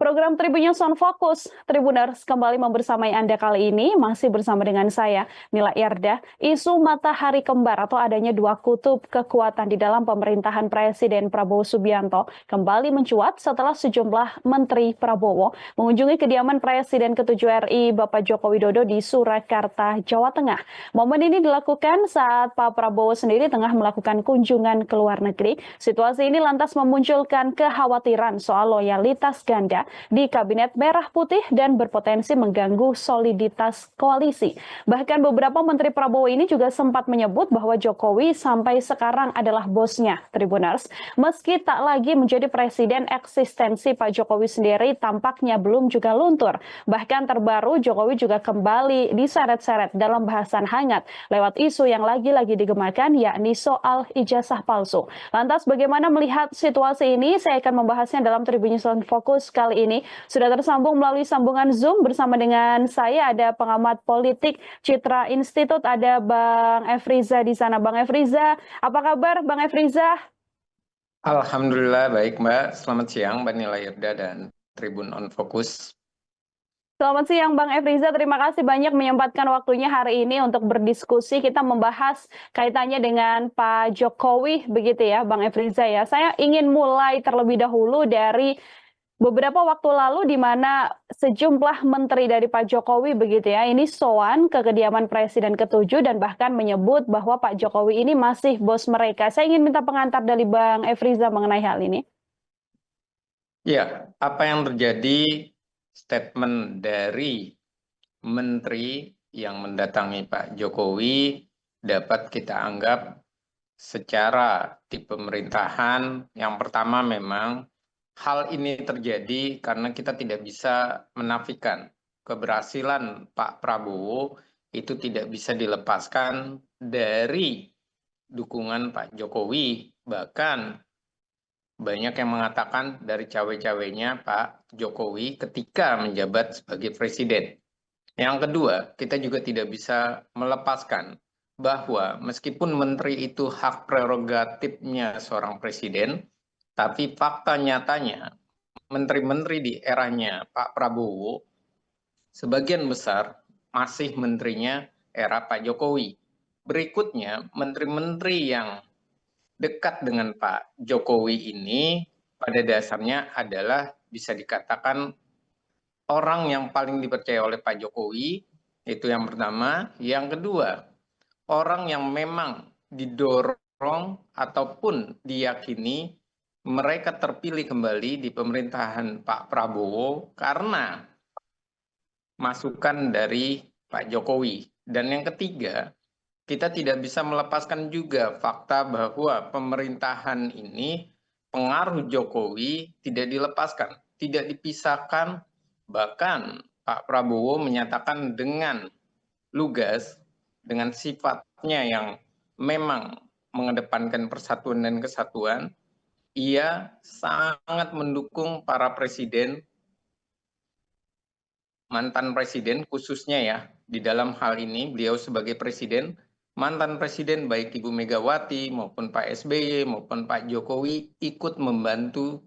Program Tribun News on Fokus, Tribuners kembali membersamai Anda kali ini, masih bersama dengan saya, Nila Irda. Isu matahari kembar atau adanya dua kutub kekuatan di dalam pemerintahan Presiden Prabowo Subianto kembali mencuat setelah sejumlah Menteri Prabowo mengunjungi kediaman Presiden ke-7 RI Bapak Joko Widodo di Surakarta, Jawa Tengah. Momen ini dilakukan saat Pak Prabowo sendiri tengah melakukan kunjungan ke luar negeri. Situasi ini lantas memunculkan kekhawatiran soal loyalitas ganda di Kabinet Merah Putih dan berpotensi mengganggu soliditas koalisi. Bahkan beberapa Menteri Prabowo ini juga sempat menyebut bahwa Jokowi sampai sekarang adalah bosnya, Tribuners. Meski tak lagi menjadi presiden, eksistensi Pak Jokowi sendiri tampaknya belum juga luntur. Bahkan terbaru Jokowi juga kembali diseret-seret dalam bahasan hangat lewat isu yang lagi-lagi digemakan, yakni soal ijazah palsu. Lantas bagaimana melihat situasi ini? Saya akan membahasnya dalam Tribun News on Fokus kali ini. Sudah tersambung melalui sambungan Zoom bersama dengan saya, ada pengamat politik Citra Institut, ada Bang Efriza di sana. Bang Efriza, apa kabar Bang Efriza? Alhamdulillah baik Mbak, selamat siang Mbak Nila Irda dan Tribun on Fokus. Selamat siang Bang Efriza, terima kasih banyak menyempatkan waktunya hari ini untuk berdiskusi. Kita membahas kaitannya dengan Pak Jokowi begitu ya Bang Efriza ya. Saya ingin mulai terlebih dahulu dari beberapa waktu lalu di mana sejumlah menteri dari Pak Jokowi begitu ya, ini sowan ke kediaman Presiden ke-7 dan bahkan menyebut bahwa Pak Jokowi ini masih bos mereka. Saya ingin minta pengantar dari Bang Efriza mengenai hal ini. Ya, apa yang terjadi statement dari menteri yang mendatangi Pak Jokowi dapat kita anggap secara di pemerintahan. Yang pertama memang hal ini terjadi karena kita tidak bisa menafikan keberhasilan Pak Prabowo itu tidak bisa dilepaskan dari dukungan Pak Jokowi. Bahkan banyak yang mengatakan dari cawe-cawenya Pak Jokowi ketika menjabat sebagai presiden. Yang kedua, kita juga tidak bisa melepaskan bahwa meskipun menteri itu hak prerogatifnya seorang presiden, tapi fakta nyatanya menteri-menteri di eranya Pak Prabowo sebagian besar masih menterinya era Pak Jokowi. Berikutnya, menteri-menteri yang dekat dengan Pak Jokowi ini pada dasarnya adalah bisa dikatakan orang yang paling dipercaya oleh Pak Jokowi, itu yang pertama. Yang kedua, orang yang memang didorong ataupun diyakini mereka terpilih kembali di pemerintahan Pak Prabowo karena masukan dari Pak Jokowi. Dan yang ketiga, kita tidak bisa melepaskan juga fakta bahwa pemerintahan ini pengaruh Jokowi tidak dilepaskan, tidak dipisahkan. Bahkan Pak Prabowo menyatakan dengan lugas, dengan sifatnya yang memang mengedepankan persatuan dan kesatuan, ia sangat mendukung para presiden, mantan presiden khususnya ya, di dalam hal ini beliau sebagai presiden, mantan presiden baik Ibu Megawati maupun Pak SBY maupun Pak Jokowi ikut membantu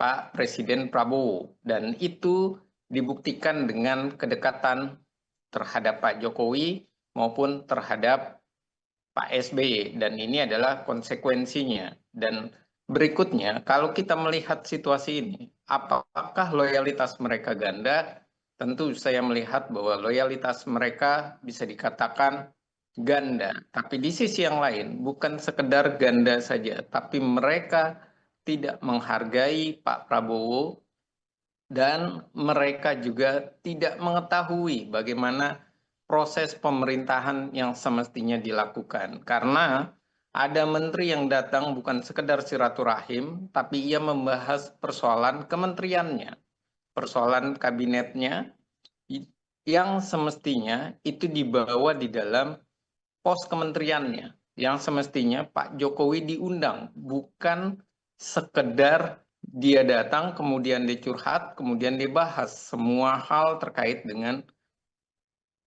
Pak Presiden Prabowo. Dan itu dibuktikan dengan kedekatan terhadap Pak Jokowi maupun terhadap Pak SBY. Dan ini adalah konsekuensinya. Dan berikutnya, kalau kita melihat situasi ini, apakah loyalitas mereka ganda? Tentu saya melihat bahwa loyalitas mereka bisa dikatakan ganda. Tapi di sisi yang lain, bukan sekedar ganda saja, tapi mereka tidak menghargai Pak Prabowo dan mereka juga tidak mengetahui bagaimana proses pemerintahan yang semestinya dilakukan. Karena ada menteri yang datang bukan sekedar silaturahim, tapi ia membahas persoalan kementeriannya, persoalan kabinetnya, yang semestinya itu dibawa di dalam pos kementeriannya, yang semestinya Pak Jokowi diundang, bukan sekedar dia datang, kemudian dicurhat, kemudian dibahas semua hal terkait dengan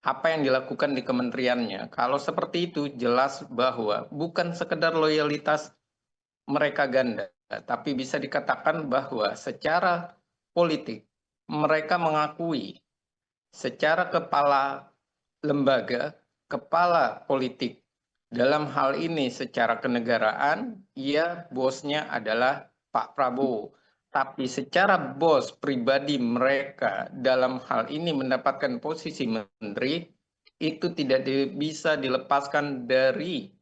apa yang dilakukan di kementeriannya. Kalau seperti itu, jelas bahwa bukan sekedar loyalitas mereka ganda, tapi bisa dikatakan bahwa secara politik. Mereka mengakui secara kepala lembaga, kepala politik. Dalam hal ini secara kenegaraan, bosnya adalah Pak Prabowo. Tapi secara bos pribadi mereka dalam hal ini mendapatkan posisi menteri, itu tidak bisa dilepaskan dari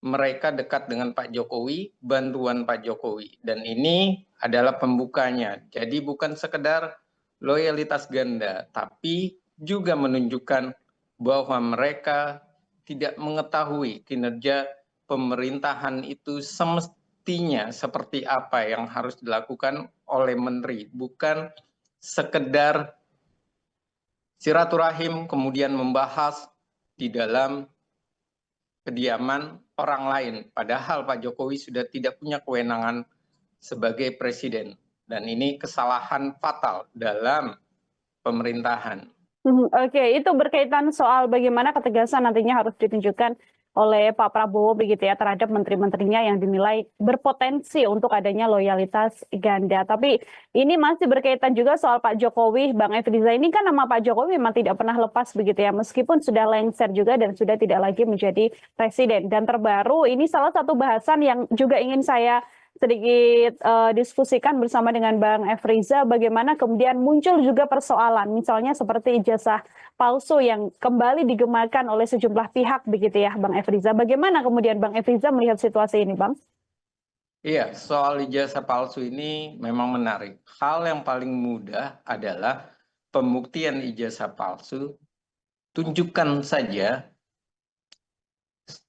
mereka dekat dengan Pak Jokowi, bantuan Pak Jokowi. Dan ini adalah pembukanya. Jadi bukan sekedar loyalitas ganda, tapi juga menunjukkan bahwa mereka tidak mengetahui kinerja pemerintahan itu semestinya seperti apa yang harus dilakukan oleh menteri. Bukan sekedar silaturahim kemudian membahas di dalam kediaman orang lain. Padahal Pak Jokowi sudah tidak punya kewenangan sebagai presiden. Dan ini kesalahan fatal dalam pemerintahan. Oke, itu berkaitan soal bagaimana ketegasan nantinya harus ditunjukkan oleh Pak Prabowo begitu ya terhadap menteri-menterinya yang dinilai berpotensi untuk adanya loyalitas ganda. Tapi ini masih berkaitan juga soal Pak Jokowi, Bang Efriza. Ini kan nama Pak Jokowi memang tidak pernah lepas begitu ya, meskipun sudah lengser juga dan sudah tidak lagi menjadi presiden. Dan terbaru ini salah satu bahasan yang juga ingin saya sedikit diskusikan bersama dengan Bang Efriza, bagaimana kemudian muncul juga persoalan, misalnya seperti ijazah palsu yang kembali digemakan oleh sejumlah pihak begitu ya, Bang Efriza. Bagaimana kemudian Bang Efriza melihat situasi ini, Bang? Iya, soal ijazah palsu ini memang menarik. Hal yang paling mudah adalah pembuktian ijazah palsu. Tunjukkan saja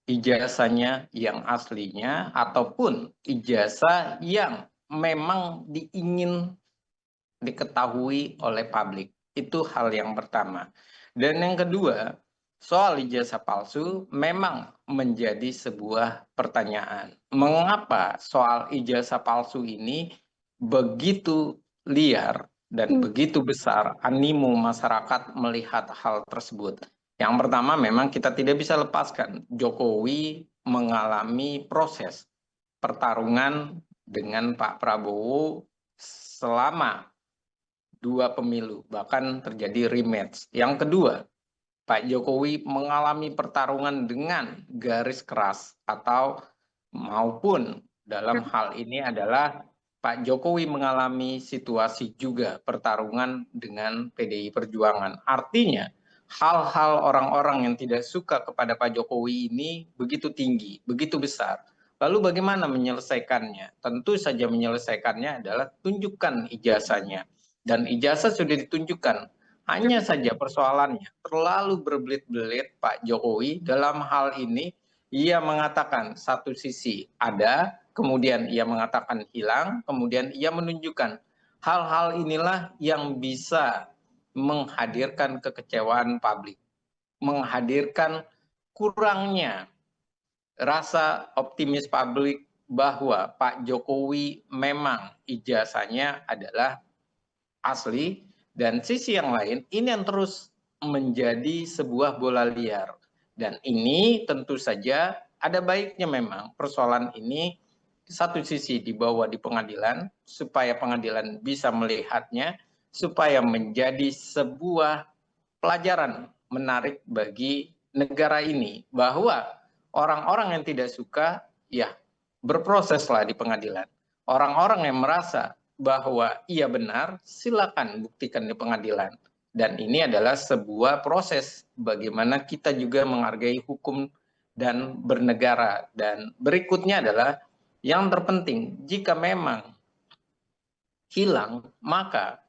ijazahnya yang aslinya ataupun ijazah yang memang diingin diketahui oleh publik. Itu hal yang pertama. Dan yang kedua, soal ijazah palsu memang menjadi sebuah pertanyaan. Mengapa soal ijazah palsu ini begitu liar dan begitu besar animo masyarakat melihat hal tersebut? Yang pertama memang kita tidak bisa lepaskan Jokowi mengalami proses pertarungan dengan Pak Prabowo selama 2 pemilu, bahkan terjadi rematch. Yang kedua, Pak Jokowi mengalami pertarungan dengan garis keras atau maupun dalam hal ini adalah Pak Jokowi mengalami situasi juga pertarungan dengan PDI Perjuangan. Artinya, hal-hal orang-orang yang tidak suka kepada Pak Jokowi ini begitu tinggi, begitu besar. Lalu bagaimana menyelesaikannya? Tentu saja menyelesaikannya adalah tunjukkan ijazahnya. Dan ijazah sudah ditunjukkan. Hanya saja persoalannya terlalu berbelit-belit Pak Jokowi dalam hal ini. Ia mengatakan satu sisi ada, kemudian ia mengatakan hilang, kemudian ia menunjukkan hal-hal inilah yang bisa menghadirkan kekecewaan publik, menghadirkan kurangnya rasa optimis publik bahwa Pak Jokowi memang ijazahnya adalah asli, dan sisi yang lain ini yang terus menjadi sebuah bola liar. Dan ini tentu saja ada baiknya memang persoalan ini satu sisi dibawa di pengadilan supaya pengadilan bisa melihatnya, supaya menjadi sebuah pelajaran menarik bagi negara ini bahwa orang-orang yang tidak suka ya berproseslah di pengadilan. Orang-orang yang merasa bahwa ia benar, silakan buktikan di pengadilan. Dan ini adalah sebuah proses bagaimana kita juga menghargai hukum dan bernegara. Dan berikutnya adalah yang terpenting, jika memang hilang, maka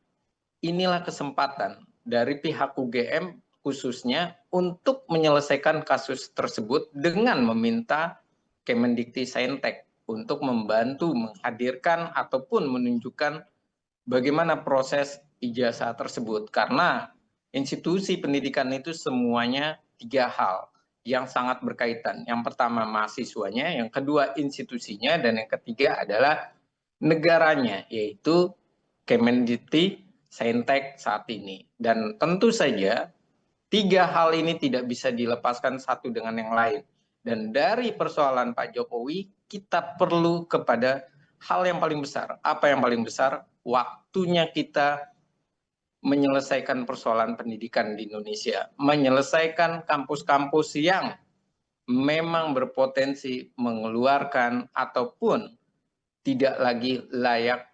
inilah kesempatan dari pihak UGM khususnya untuk menyelesaikan kasus tersebut dengan meminta Kemendikti-Saintek untuk membantu menghadirkan ataupun menunjukkan bagaimana proses ijazah tersebut. Karena institusi pendidikan itu semuanya 3 hal yang sangat berkaitan. Yang pertama mahasiswanya, yang kedua institusinya, dan yang ketiga adalah negaranya, yaitu Kemendikti-Saintek saat ini. Dan tentu saja 3 hal ini tidak bisa dilepaskan satu dengan yang lain. Dan dari persoalan Pak Jokowi, kita perlu kepada hal yang paling besar. Apa yang paling besar? waktunya kita menyelesaikan persoalan pendidikan di Indonesia, menyelesaikan kampus-kampus yang memang berpotensi mengeluarkan ataupun tidak lagi layak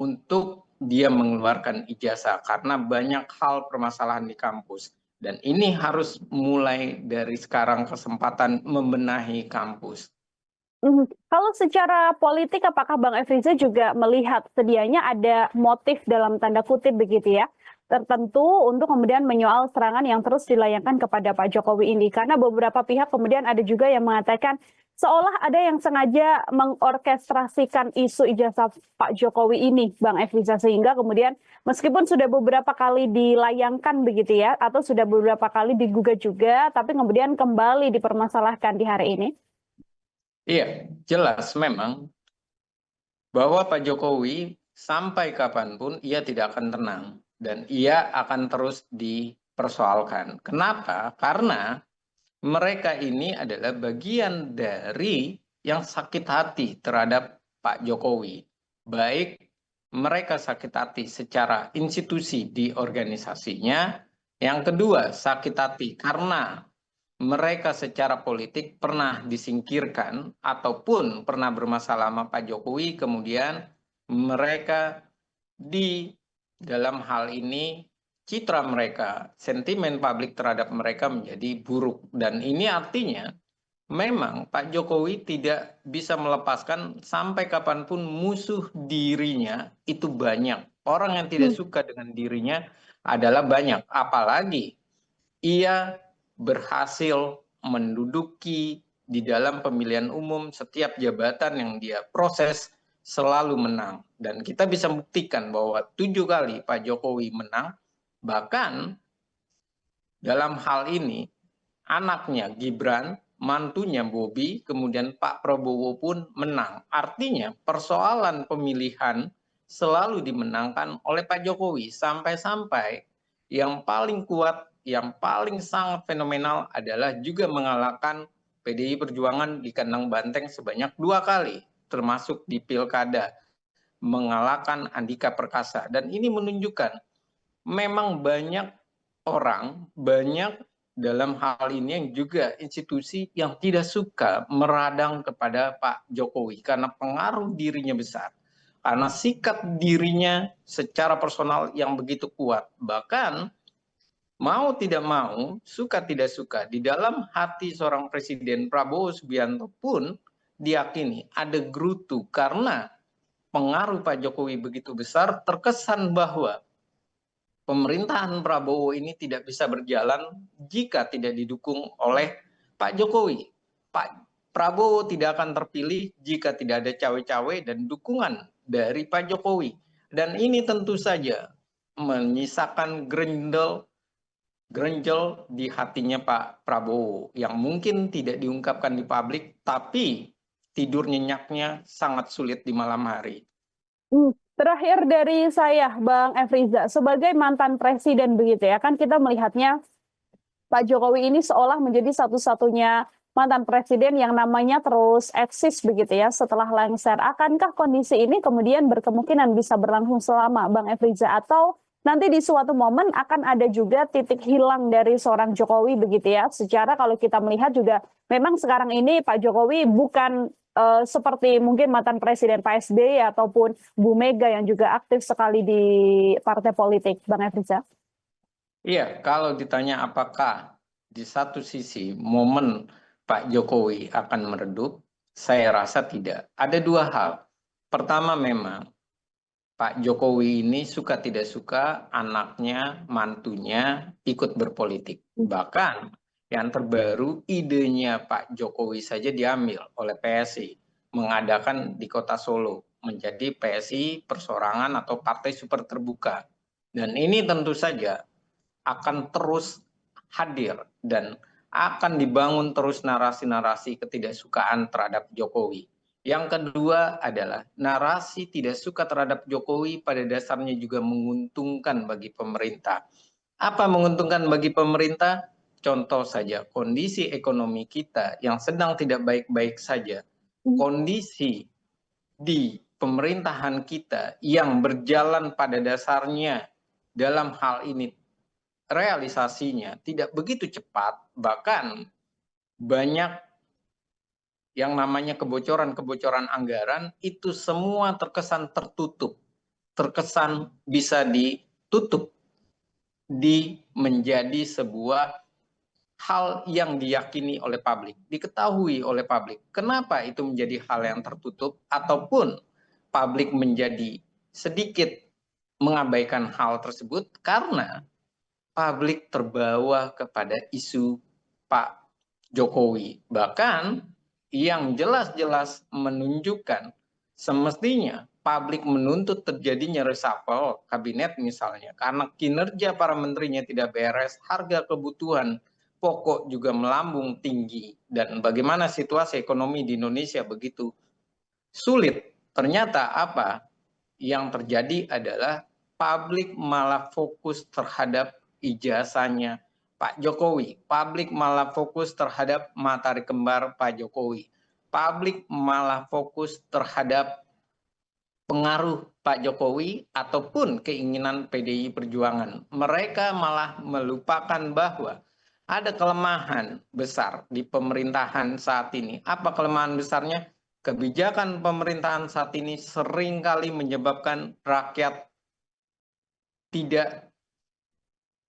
untuk dia mengeluarkan ijazah karena banyak hal permasalahan di kampus. Dan ini harus mulai dari sekarang kesempatan membenahi kampus. Kalau secara politik, apakah Bang Efriza juga melihat sedianya ada motif dalam tanda kutip begitu ya, tertentu untuk kemudian menyoal serangan yang terus dilayangkan kepada Pak Jokowi ini? Karena beberapa pihak kemudian ada juga yang mengatakan seolah ada yang sengaja mengorkestrasikan isu ijazah Pak Jokowi ini, Bang Efriza, sehingga kemudian meskipun sudah beberapa kali dilayangkan begitu ya, atau sudah beberapa kali digugat juga, tapi kemudian kembali dipermasalahkan di hari ini. Iya, jelas memang bahwa Pak Jokowi sampai kapanpun ia tidak akan tenang dan ia akan terus dipersoalkan. Kenapa? Karena mereka ini adalah bagian dari yang sakit hati terhadap Pak Jokowi. Baik mereka sakit hati secara institusi di organisasinya, yang kedua sakit hati karena mereka secara politik pernah disingkirkan ataupun pernah bermasalah sama Pak Jokowi, kemudian mereka di dalam hal ini citra mereka, sentimen publik terhadap mereka menjadi buruk. Dan ini artinya memang Pak Jokowi tidak bisa melepaskan sampai kapanpun musuh dirinya itu banyak. Orang yang tidak suka dengan dirinya adalah banyak, apalagi ia berhasil menduduki di dalam pemilihan umum setiap jabatan yang dia proses selalu menang. Dan kita bisa buktikan bahwa 7 kali Pak Jokowi menang, bahkan dalam hal ini anaknya Gibran, mantunya Bobi, kemudian Pak Prabowo pun menang. Artinya persoalan pemilihan selalu dimenangkan oleh Pak Jokowi sampai-sampai yang paling kuat, yang paling sangat fenomenal adalah juga mengalahkan PDI Perjuangan di kandang banteng sebanyak 2 kali, termasuk di Pilkada, mengalahkan Andika Perkasa. Dan ini menunjukkan memang banyak orang, banyak dalam hal ini yang juga institusi yang tidak suka meradang kepada Pak Jokowi karena pengaruh dirinya besar, karena sikap dirinya secara personal yang begitu kuat. Bahkan mau tidak mau, suka tidak suka, di dalam hati seorang Presiden Prabowo Subianto pun diyakini ada gerutu karena pengaruh Pak Jokowi begitu besar, terkesan bahwa pemerintahan Prabowo ini tidak bisa berjalan jika tidak didukung oleh Pak Jokowi. Pak Prabowo tidak akan terpilih jika tidak ada cawe-cawe dan dukungan dari Pak Jokowi. Dan ini tentu saja menyisakan grenjel di hatinya Pak Prabowo yang mungkin tidak diungkapkan di publik, tapi tidur nyenyaknya sangat sulit di malam hari. Terakhir dari saya, Bang Efriza, sebagai mantan presiden begitu ya, kan kita melihatnya Pak Jokowi ini seolah menjadi satu-satunya mantan presiden yang namanya terus eksis begitu ya setelah lengser. Akankah kondisi ini kemudian berkemungkinan bisa berlangsung selama, Bang Efriza, atau nanti di suatu momen akan ada juga titik hilang dari seorang Jokowi begitu ya? Secara kalau kita melihat juga memang sekarang ini Pak Jokowi bukan seperti mungkin mantan presiden Pak SBY ataupun Bu Mega yang juga aktif sekali di partai politik, Bang Efriza. Iya, kalau ditanya apakah di satu sisi momen Pak Jokowi akan meredup, saya rasa tidak. Ada 2 hal. Pertama, memang Pak Jokowi ini suka tidak suka anaknya, mantunya ikut berpolitik. Bahkan yang terbaru idenya Pak Jokowi saja diambil oleh PSI, mengadakan di Kota Solo menjadi PSI persorangan atau partai super terbuka. Dan ini tentu saja akan terus hadir dan akan dibangun terus narasi-narasi ketidaksukaan terhadap Jokowi. Yang kedua adalah narasi tidak suka terhadap Jokowi pada dasarnya juga menguntungkan bagi pemerintah. Apa menguntungkan bagi pemerintah? Contoh saja kondisi ekonomi kita yang sedang tidak baik-baik saja. Kondisi di pemerintahan kita yang berjalan pada dasarnya dalam hal ini realisasinya tidak begitu cepat, bahkan banyak yang namanya kebocoran-kebocoran anggaran itu semua terkesan tertutup, terkesan bisa ditutup, menjadi sebuah hal yang diyakini oleh publik, diketahui oleh publik. Kenapa itu menjadi hal yang tertutup ataupun publik menjadi sedikit mengabaikan hal tersebut? Karena publik terbawa kepada isu Pak Jokowi. Bahkan yang jelas-jelas menunjukkan semestinya publik menuntut terjadinya reshuffle kabinet misalnya, karena kinerja para menterinya tidak beres, harga kebutuhan pokok juga melambung tinggi, dan bagaimana situasi ekonomi di Indonesia begitu sulit. Ternyata apa yang terjadi adalah publik malah fokus terhadap ijazahnya Pak Jokowi. Publik malah fokus terhadap matahari kembar Pak Jokowi. Publik malah fokus terhadap pengaruh Pak Jokowi ataupun keinginan PDI Perjuangan. Mereka malah melupakan bahwa ada kelemahan besar di pemerintahan saat ini. Apa kelemahan besarnya? Kebijakan pemerintahan saat ini seringkali menyebabkan rakyat tidak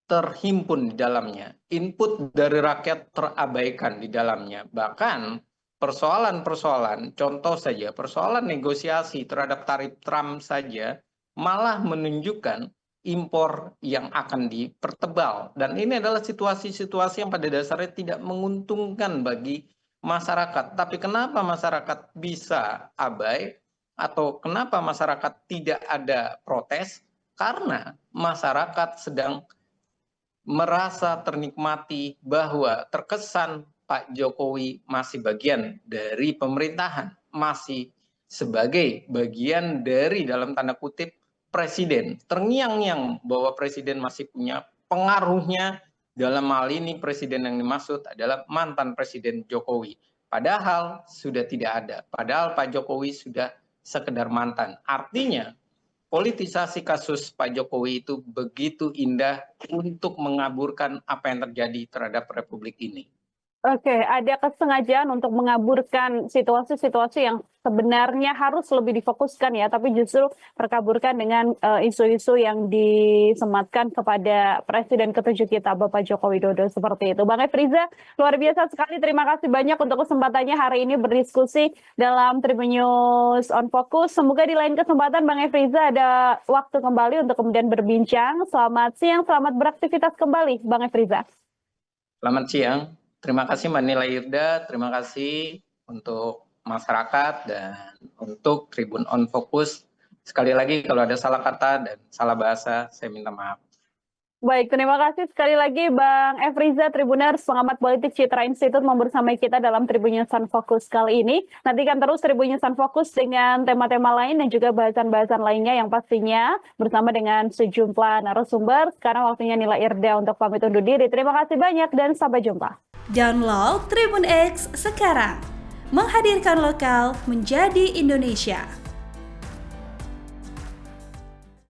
terhimpun di dalamnya. Input dari rakyat terabaikan di dalamnya. Bahkan persoalan-persoalan, contoh saja persoalan negosiasi terhadap tarif Trump saja malah menunjukkan impor yang akan dipertebal. Dan ini adalah situasi-situasi yang pada dasarnya tidak menguntungkan bagi masyarakat. Tapi kenapa masyarakat bisa abai atau kenapa masyarakat tidak ada protes? Karena masyarakat sedang merasa ternikmati bahwa terkesan Pak Jokowi masih bagian dari pemerintahan, masih sebagai bagian dari dalam tanda kutip presiden. Terngiang-ngiang bahwa presiden masih punya pengaruhnya, dalam hal ini presiden yang dimaksud adalah mantan presiden Jokowi. Padahal sudah tidak ada, padahal Pak Jokowi sudah sekedar mantan. Artinya politisasi kasus Pak Jokowi itu begitu indah untuk mengaburkan apa yang terjadi terhadap Republik ini. Oke, ada kesengajaan untuk mengaburkan situasi-situasi yang sebenarnya harus lebih difokuskan ya, tapi justru terkaburkan dengan isu-isu yang disematkan kepada Presiden ke-7 kita, Bapak Joko Widodo, seperti itu. Bang Efriza, luar biasa sekali. Terima kasih banyak untuk kesempatannya hari ini berdiskusi dalam Tribun News on Focus. Semoga di lain kesempatan Bang Efriza ada waktu kembali untuk kemudian berbincang. Selamat siang, selamat beraktivitas kembali, Bang Efriza. Selamat siang. Terima kasih Mbak Nila Irda, terima kasih untuk masyarakat dan untuk Tribun on Focus. Sekali lagi kalau ada salah kata dan salah bahasa, saya minta maaf. Baik, terima kasih sekali lagi Bang Efriza, Tribuners, pengamat politik Citra Institute membersamai kita dalam Tribun News on Focus kali ini. Nantikan terus Tribun News on Focus dengan tema-tema lain dan juga bahasan-bahasan lainnya yang pastinya bersama dengan sejumlah narasumber. Sekarang waktunya Nila Irda untuk pamit undur diri. Terima kasih banyak dan sampai jumpa. Download Tribun X sekarang, menghadirkan lokal menjadi Indonesia.